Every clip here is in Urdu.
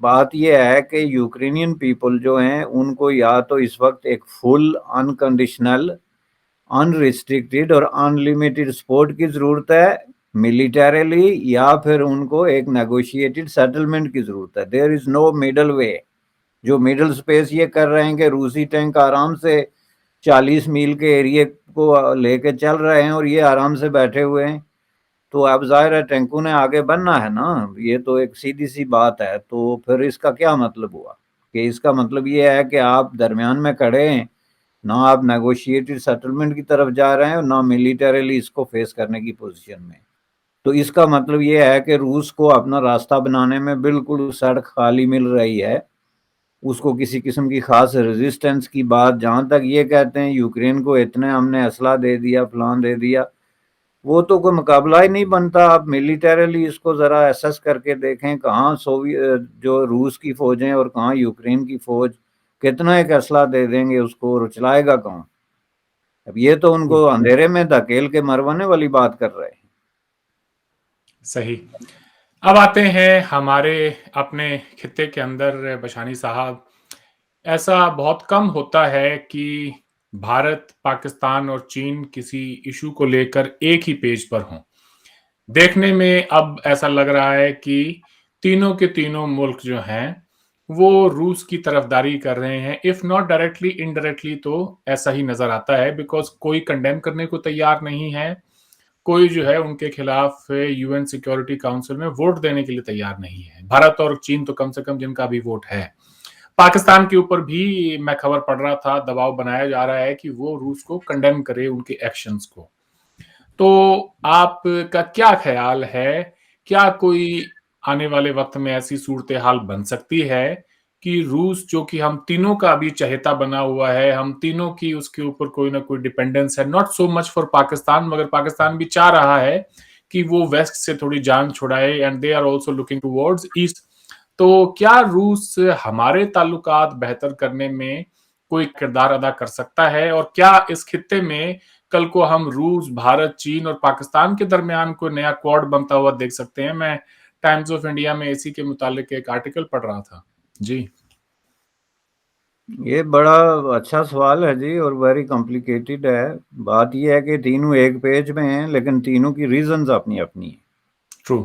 بات یہ ہے کہ یوکرینین پیپل جو ہیں ان کو یا تو اس وقت ایک فل انکنڈیشنل انریسٹرکٹیڈ اور انلمیٹڈ سپورٹ کی ضرورت ہے ملیٹریلی، یا پھر ان کو ایک نیگوشیٹڈ سیٹلمنٹ کی ضرورت ہے. دیر از نو مڈل وے. جو مڈل سپیس یہ کر رہے ہیں کہ روسی ٹینک آرام سے 40 میل کے ایریے کو لے کے چل رہے ہیں اور یہ آرام سے بیٹھے ہوئے ہیں، تو اب ظاہر ہے ٹینکوں نے آگے بڑھنا ہے نا. یہ تو ایک سیدھی سی بات ہے. تو پھر اس کا کیا مطلب ہوا؟ کہ اس کا مطلب یہ ہے کہ آپ درمیان میں کھڑے ہیں، نہ آپ نیگوشیٹڈ سیٹلمنٹ کی طرف جا رہے ہیں اور نہ ملیٹریلی اس کو فیس کرنے کی پوزیشن میں. تو اس کا مطلب یہ ہے کہ روس کو اپنا راستہ بنانے میں بالکل سڑک خالی مل رہی ہے. اس کو کسی قسم کی خاص ریزسٹنس کی بات، جہاں تک یہ کہتے ہیں یوکرین کو اتنے ہم نے اسلحہ دے دیا فلان دے دیا، وہ تو کوئی مقابلہ ہی نہیں بنتا. آپ ملیٹریلی اس کو ذرا ایسس کر کے دیکھیں، کہاں جو روس کی فوجیں اور کہاں یوکرین کی فوج، کتنا ایک اسلحہ دے دیں گے اس کو، رچلائے گا کون؟ اب یہ تو ان کو اندھیرے میں دھکیل کے مروانے والی بات کر رہے ہیں. صحیح. اب آتے ہیں ہمارے اپنے خطے کے اندر بشانی صاحب. ایسا بہت کم ہوتا ہے کہ بھارت، پاکستان اور چین کسی ایشو کو لے کر ایک ہی پیج پر ہوں. دیکھنے میں اب ایسا لگ رہا ہے کہ تینوں کے تینوں ملک جو ہیں وہ روس کی طرفداری کر رہے ہیں. اف ناٹ ڈائریکٹلی انڈائریکٹلی تو ایسا ہی نظر آتا ہے، بیکاز کوئی کنڈیم کرنے کو تیار نہیں ہے، کوئی جو ہے ان کے خلاف یو این سیکیورٹی کاؤنسل میں ووٹ دینے کے لیے تیار نہیں ہے. بھارت اور چین تو کم سے کم جن کا بھی ووٹ ہے. پاکستان کے اوپر بھی میں خبر پڑھ رہا تھا، دباؤ بنایا جا رہا ہے کہ وہ روس کو کنڈیم کرے ان کے ایکشنز کو. تو آپ کا کیا خیال ہے؟ کیا کوئی آنے والے وقت میں ایسی صورتحال بن سکتی ہے کہ روس، جو کہ ہم تینوں کا بھی چہیتا بنا ہوا ہے، ہم تینوں کی اس کے اوپر کوئی نہ کوئی ڈیپینڈنس ہے، not so much for Pakistan, مگر پاکستان بھی چاہ رہا ہے کہ وہ ویسٹ سے تھوڑی جان چھڑائے، and they are also looking towards east. تو کیا روس ہمارے تعلقات بہتر کرنے میں کوئی کردار ادا کر سکتا ہے؟ اور کیا اس خطے میں کل کو ہم روس، بھارت، چین اور پاکستان کے درمیان کوئی نیا کوڈ بنتا ہوا دیکھ سکتے ہیں؟ میں ٹائمز آف انڈیا میں اسی کے متعلق ایک آرٹیکل پڑھ رہا تھا. جی یہ بڑا اچھا سوال ہے جی، اور ویری کمپلیکیٹڈ ہے. بات یہ ہے کہ تینوں ایک پیج میں ہیں، لیکن تینوں کی ریزنز اپنی اپنی ہیں. ٹرو.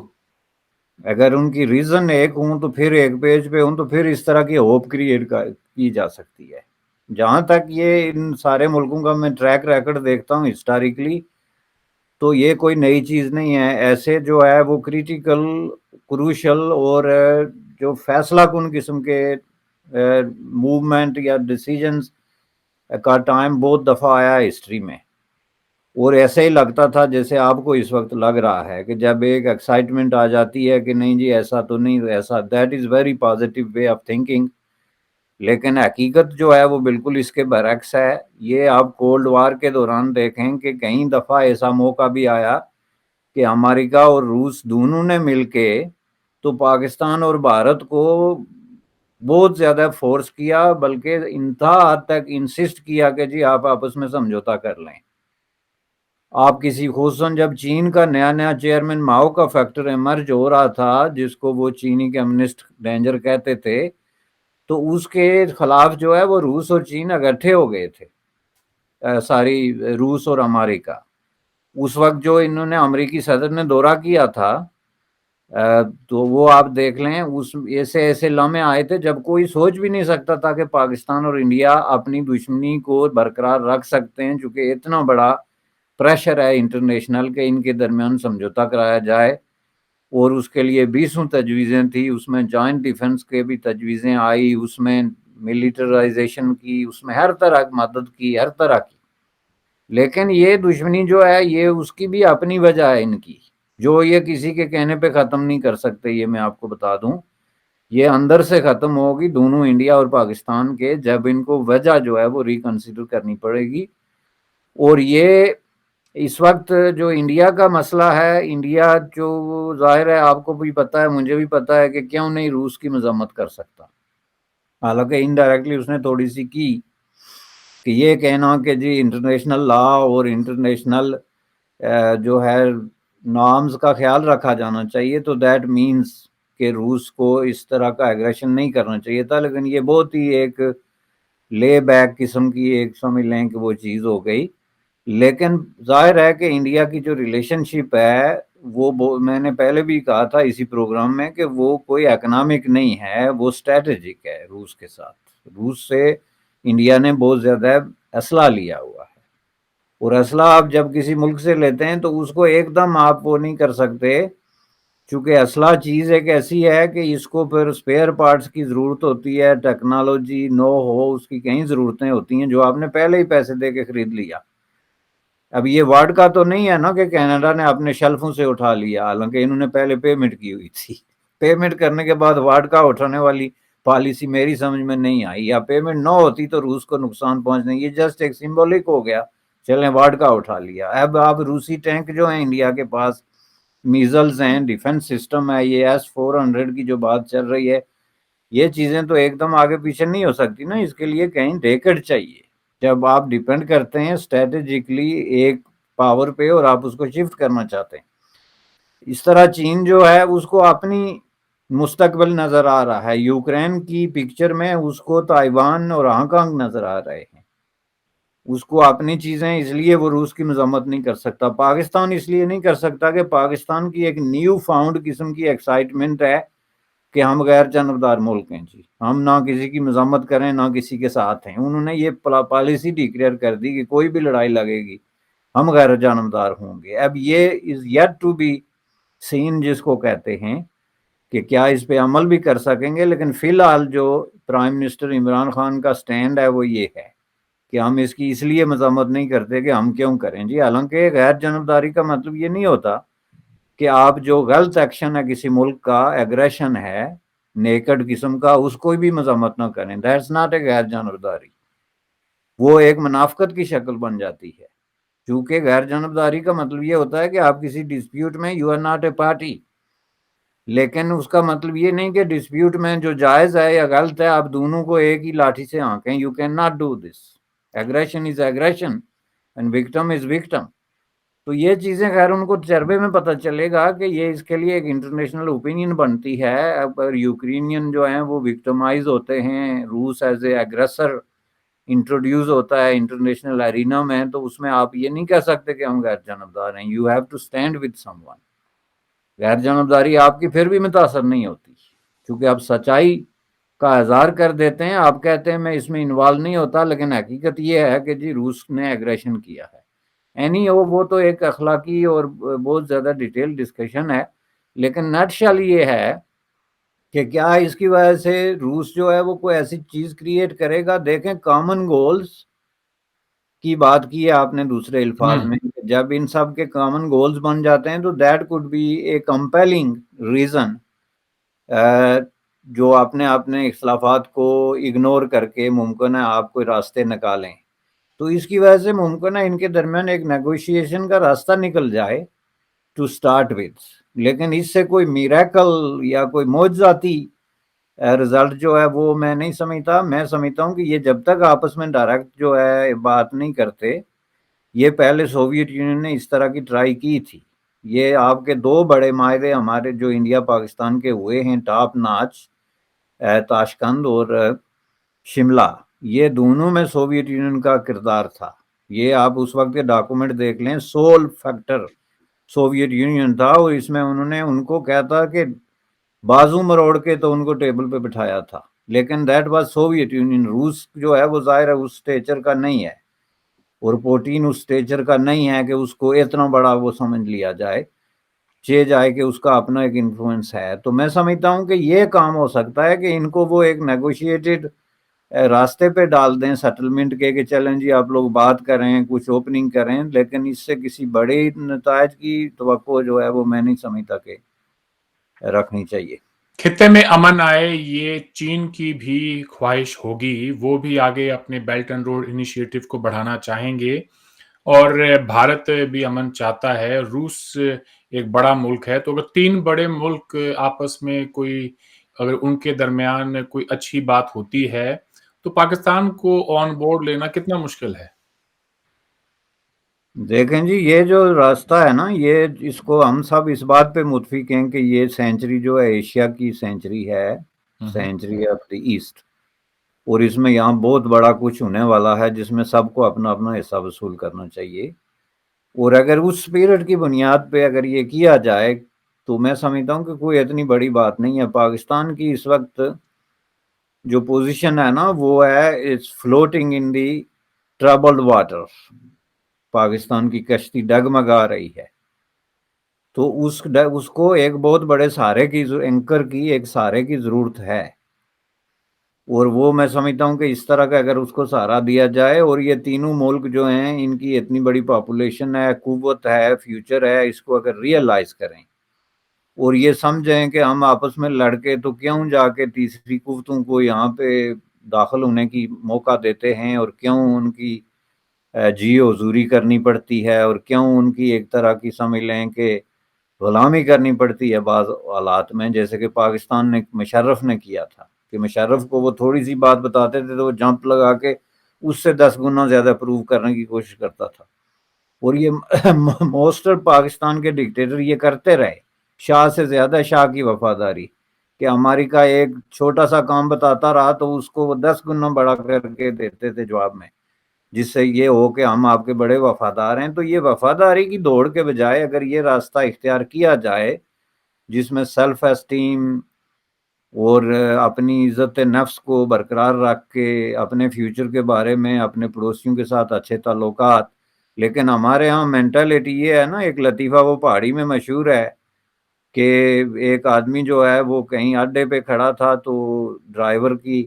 اگر ان کی ریزن ایک ہوں تو پھر ایک پیج پہ ہوں تو پھر اس طرح کی ہوپ کریٹ کی جا سکتی ہے. جہاں تک یہ ان سارے ملکوں کا میں ٹریک ریکارڈ دیکھتا ہوں ہسٹوریکلی، تو یہ کوئی نئی چیز نہیں ہے. ایسے جو ہے وہ کریٹیکل، کروشل اور جو فیصلہ کن قسم کے موومنٹ یا ڈیسیجنز کا ٹائم بہت دفعہ آیا ہسٹری میں. اور ایسے ہی لگتا تھا جیسے آپ کو اس وقت لگ رہا ہے کہ جب ایک ایکسائٹمنٹ آ جاتی ہے کہ نہیں جی ایسا تو نہیں، ایسا، that is very positive way of thinking. لیکن حقیقت جو ہے وہ بالکل اس کے برعکس ہے. یہ آپ کولڈ وار کے دوران دیکھیں کہ کئی دفعہ ایسا موقع بھی آیا کہ امریکہ اور روس دونوں نے مل کے تو پاکستان اور بھارت کو بہت زیادہ فورس کیا، بلکہ انتہا حد تک انسسٹ کیا کہ جی آپ آپس میں سمجھوتا کر لیں. آپ کسی، خصوصاً جب چین کا نیا نیا چیئرمین ماؤ کا فیکٹر ایمرج ہو رہا تھا، جس کو وہ چینی کمیونسٹ ڈینجر کہتے تھے، تو اس کے خلاف جو ہے وہ روس اور چین اکٹھے ہو گئے تھے. روس اور امریکہ اس وقت جو انہوں نے امریکی صدر نے دورہ کیا تھا، تو وہ آپ دیکھ لیں، اس ایسے لمحے آئے تھے جب کوئی سوچ بھی نہیں سکتا تھا کہ پاکستان اور انڈیا اپنی دشمنی کو برقرار رکھ سکتے ہیں، چونکہ اتنا بڑا پریشر ہے انٹرنیشنل کہ ان کے درمیان سمجھوتا کرایا جائے. اور اس کے لیے 20 تجویزیں تھی، اس میں جوائنٹ ڈیفنس کے بھی تجویزیں آئی، اس میں ملیٹرائزیشن کی، اس میں ہر طرح کی مدد کی، ہر طرح کی. لیکن یہ دشمنی جو ہے یہ اس کی بھی اپنی وجہ ہے ان کی، جو یہ کسی کے کہنے پہ ختم نہیں کر سکتے. یہ میں آپ کو بتا دوں، یہ اندر سے ختم ہوگی دونوں انڈیا اور پاکستان کے، جب ان کو وجہ جو ہے وہ ریکنسیڈر کرنی پڑے گی. اور یہ اس وقت جو انڈیا کا مسئلہ ہے، انڈیا جو ظاہر ہے آپ کو بھی پتا ہے، مجھے بھی پتا ہے کہ کیوں نہیں روس کی مذمت کر سکتا. حالانکہ انڈائریکٹلی اس نے تھوڑی سی کی کہ یہ کہنا کہ جی انٹرنیشنل لا اور انٹرنیشنل جو ہے نارمز کا خیال رکھا جانا چاہیے، تو دیٹ مینز کہ روس کو اس طرح کا ایگریشن نہیں کرنا چاہیے تھا، لیکن یہ بہت ہی ایک لے بیک قسم کی ایک سمجھ لیں کہ وہ چیز ہو گئی. لیکن ظاہر ہے کہ انڈیا کی جو ریلیشن شپ ہے وہ میں نے پہلے بھی کہا تھا اسی پروگرام میں کہ وہ کوئی اکنامک نہیں ہے، وہ اسٹریٹجک ہے روس کے ساتھ. روس سے انڈیا نے بہت زیادہ اسلحہ لیا ہوا ہے، اور اسلحہ آپ جب کسی ملک سے لیتے ہیں تو اس کو ایک دم آپ وہ نہیں کر سکتے، چونکہ اسلحہ چیز ایک ایسی ہے کہ اس کو پھر اسپیئر پارٹس کی ضرورت ہوتی ہے، ٹیکنالوجی نو ہو اس کی کئی ضرورتیں ہوتی ہیں جو آپ نے پہلے ہی پیسے دے کے خرید لیا. اب یہ وارڈ کا تو نہیں ہے نا کہ کینیڈا نے اپنے شیلفوں سے اٹھا لیا، حالانکہ انہوں نے پہلے پیمنٹ کی ہوئی تھی. پیمنٹ کرنے کے بعد وارڈ کا اٹھانے والی پالیسی میری سمجھ میں نہیں آئی، یا پیمنٹ نہ ہوتی تو روس کو نقصان پہنچنے، یہ جسٹ ایک سمبولک ہو گیا، چلیں وارڈ کا اٹھا لیا. اب آپ روسی ٹینک جو ہیں انڈیا کے پاس، میزلز ہیں، ڈیفنس سسٹم ہے، یہ S-400 کی جو بات چل رہی ہے، یہ چیزیں تو ایک دم آگے پیچھے نہیں ہو سکتی نا، اس کے لیے کہیں ڈیکڈ چاہیے. جب آپ ڈیپینڈ کرتے ہیں اسٹریٹجکلی ایک پاور پہ اور آپ اس کو شفٹ کرنا چاہتے ہیں، اس طرح چین جو ہے اس کو اپنی مستقبل نظر آ رہا ہے. یوکرین کی پکچر میں اس کو تائیوان اور ہانگ کانگ نظر آ رہے ہیں، اس کو اپنی چیزیں، اس لیے وہ روس کی مذمت نہیں کر سکتا. پاکستان اس لیے نہیں کر سکتا کہ پاکستان کی ایک نیو فاؤنڈ قسم کی ایکسائٹمنٹ ہے کہ ہم غیر جانبدار ملک ہیں جی، ہم نہ کسی کی مذمت کریں نہ کسی کے ساتھ ہیں. انہوں نے یہ پالیسی ڈکلیئر کر دی کہ کوئی بھی لڑائی لگے گی ہم غیر جانبدار ہوں گے. اب یہ is yet to be seen جس کو کہتے ہیں کہ کیا اس پہ عمل بھی کر سکیں گے. لیکن فی الحال جو پرائم منسٹر عمران خان کا سٹینڈ ہے وہ یہ ہے کہ ہم اس کی اس لیے مذمت نہیں کرتے کہ ہم کیوں کریں جی. حالانکہ غیر جانبداری کا مطلب یہ نہیں ہوتا کہ آپ جو غلط ایکشن ہے کسی ملک کا، ایگریشن ہے نیکڈ قسم کا، اس کو بھی مذمت نہ کریں. دیٹس ناٹ اے غیر جانبداری، وہ ایک منافقت کی شکل بن جاتی ہے. کیونکہ غیر جانبداری کا مطلب یہ ہوتا ہے کہ آپ کسی ڈسپیوٹ میں you are not a party, لیکن اس کا مطلب یہ نہیں کہ ڈسپیوٹ میں جو جائز ہے یا غلط ہے آپ دونوں کو ایک ہی لاٹھی سے ہانکیں. You can not do this. Aggression is aggression and victim is victim. تو یہ چیزیں خیر ان کو تجربے میں پتہ چلے گا کہ یہ اس کے لیے ایک انٹرنیشنل اوپینین بنتی ہے. اگر یوکرینین جو ہیں وہ وکٹمائز ہوتے ہیں، روس ایز اے ایگریسر انٹروڈیوس ہوتا ہے انٹرنیشنل ارینا میں، تو اس میں آپ یہ نہیں کہہ سکتے کہ ہم غیر جانبدار ہیں. You have to stand with someone. غیر جانبداری آپ کی پھر بھی متاثر نہیں ہوتی، کیونکہ آپ سچائی کا اظہار کر دیتے ہیں. آپ کہتے ہیں میں اس میں انوالو نہیں ہوتا، لیکن حقیقت یہ ہے کہ جی روس نے ایگریشن کیا ہے. وہ تو ایک اخلاقی اور بہت زیادہ ڈیٹیل ڈسکشن ہے، لیکن نٹ شل یہ ہے کہ کیا اس کی وجہ سے روس جو ہے وہ کوئی ایسی چیز کریٹ کرے گا. دیکھیں کامن گولز کی بات کی ہے آپ نے دوسرے الفاظ میں، جب ان سب کے کامن گولز بن جاتے ہیں تو that could be a compelling reason جو اپنے اختلافات کو اگنور کر کے ممکن ہے آپ کوئی راستے نکالیں. تو اس کی وجہ سے ممکن ہے ان کے درمیان ایک نیگوشیشن کا راستہ نکل جائے ٹو سٹارٹ وتھ. لیکن اس سے کوئی میریکل یا کوئی معجزاتی رزلٹ جو ہے وہ میں نہیں سمجھتا. میں سمجھتا ہوں کہ یہ جب تک آپس میں ڈائریکٹ جو ہے بات نہیں کرتے، یہ پہلے سوویت یونین نے اس طرح کی ٹرائی کی تھی. یہ آپ کے دو بڑے معاہدے ہمارے جو انڈیا پاکستان کے ہوئے ہیں، ٹاپ ناچ تاشقند اور شملہ، یہ دونوں میں سوویت یونین کا کردار تھا. یہ آپ اس وقت کے ڈاکومنٹ دیکھ لیں، سول فیکٹر سوویت یونین تھا، اور اس میں انہوں نے ان کو کہتا کہ بازو مروڑ کے تو ان کو ٹیبل پہ بٹھایا تھا. لیکن دیٹ واز سوویت یونین. روس جو ہے وہ ظاہر ہے اس سٹیچر کا نہیں ہے، اور پوٹین اس سٹیچر کا نہیں ہے کہ اس کو اتنا بڑا وہ سمجھ لیا جائے کہ اس کا اپنا ایک انفلوئنس ہے. تو میں سمجھتا ہوں کہ یہ کام ہو سکتا ہے کہ ان کو وہ ایک نیگوشیٹڈ راستے پہ ڈال دیں سیٹلمنٹ کے، کہ چلیں جی آپ لوگ بات کریں، کچھ اوپننگ کریں، لیکن اس سے کسی بڑے نتائج کی توقع جو ہے وہ میں نہیں سمجھتا کہ رکھنی چاہیے. خطے میں امن آئے یہ چین کی بھی خواہش ہوگی. وہ بھی آگے اپنے بیلٹ اینڈ روڈ انیشیٹو کو بڑھانا چاہیں گے، اور بھارت بھی امن چاہتا ہے. روس ایک بڑا ملک ہے، تو اگر تین بڑے ملک آپس میں اگر ان کے درمیان کوئی اچھی بات ہوتی ہے تو پاکستان کو آن بورڈ لینا کتنا مشکل ہے؟ دیکھیں جی، یہ جو راستہ ہے نا، یہ اس کو ہم سب اس بات پہ متفق ہیں کہ یہ سینچری جو ہے ایشیا کی سینچری ہے، سینچری آف دی ایسٹ، اور اس میں یہاں بہت بڑا کچھ ہونے والا ہے جس میں سب کو اپنا اپنا حصہ وصول کرنا چاہیے. اور اگر اس اسپرٹ کی بنیاد پہ اگر یہ کیا جائے تو میں سمجھتا ہوں کہ کوئی اتنی بڑی بات نہیں ہے. پاکستان کی اس وقت جو پوزیشن ہے نا وہ ہے it's floating in the troubled water. Pakistan کی کشتی ڈگمگا رہی ہے، تو اس کو ایک بہت بڑے سہارے کی، اینکر کی ایک سہارے کی ضرورت ہے. اور وہ میں سمجھتا ہوں کہ اس طرح کا اگر اس کو سہارا دیا جائے، اور یہ تینوں ملک جو ہیں ان کی اتنی بڑی پاپولیشن ہے، قوت ہے، فیوچر ہے، اس کو اگر ریئلائز کریں اور یہ سمجھیں کہ ہم آپس میں لڑکے تو کیوں جا کے تیسری قوتوں کو یہاں پہ داخل ہونے کی موقع دیتے ہیں، اور کیوں ان کی جی حضوری کرنی پڑتی ہے، اور کیوں ان کی ایک طرح کی سمجھ لیں کہ غلامی کرنی پڑتی ہے بعض حالات میں، جیسے کہ پاکستان نے مشرف نے کیا تھا کہ مشرف کو وہ تھوڑی سی بات بتاتے تھے تو وہ جمپ لگا کے اس سے 10 گنا زیادہ پروو کرنے کی کوشش کرتا تھا. اور یہ موسٹر پاکستان کے ڈکٹیٹر یہ کرتے رہے، شاہ سے زیادہ شاہ کی وفاداری، کہ امریکہ ایک چھوٹا سا کام بتاتا رہا تو اس کو وہ 10 گنا بڑا کر کے دیتے تھے جواب میں، جس سے یہ ہو کہ ہم آپ کے بڑے وفادار ہیں. تو یہ وفاداری کی دوڑ کے بجائے اگر یہ راستہ اختیار کیا جائے جس میں سیلف اسٹیم اور اپنی عزت نفس کو برقرار رکھ کے اپنے فیوچر کے بارے میں اپنے پڑوسیوں کے ساتھ اچھے تعلقات. لیکن ہمارے ہاں مینٹلٹی یہ ہے نا، ایک لطیفہ وہ پہاڑی میں مشہور ہے کہ ایک آدمی جو ہے وہ کہیں اڈے پہ کھڑا تھا تو ڈرائیور کی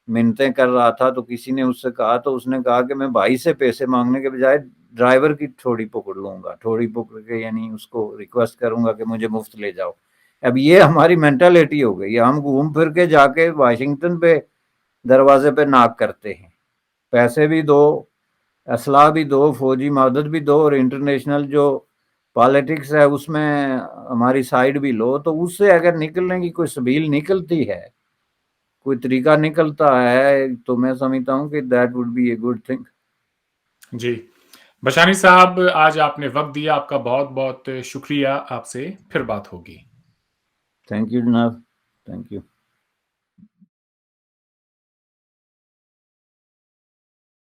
منتیں کر رہا تھا، تو کسی نے اس سے کہا، تو اس نے کہا کہ میں بھائی سے پیسے مانگنے کے بجائے ڈرائیور کی ٹھوڑی پکڑ لوں گا، ٹھوڑی پکڑ کے یعنی اس کو ریکویسٹ کروں گا کہ مجھے مفت لے جاؤ. اب یہ ہماری مینٹلٹی ہو گئی، ہم گھوم پھر کے جا کے واشنگٹن پہ دروازے پہ ناک کرتے ہیں، پیسے بھی دو، اسلحہ بھی دو، فوجی مدد بھی دو، اور انٹرنیشنل جو پالیٹکس ہے اس میں ہماری سائڈ بھی لو. تو اس سے اگر نکلنے کی کوئی سبیل نکلتی ہے، کوئی طریقہ نکلتا ہے، تو میں سمجھتا ہوں کہ that would be a good thing. جی بشانی صاحب، آج آپ نے وقت دیا، آپ کا بہت بہت شکریہ. آپ سے پھر بات ہوگی. تھینک یو جناب، تھینک یو.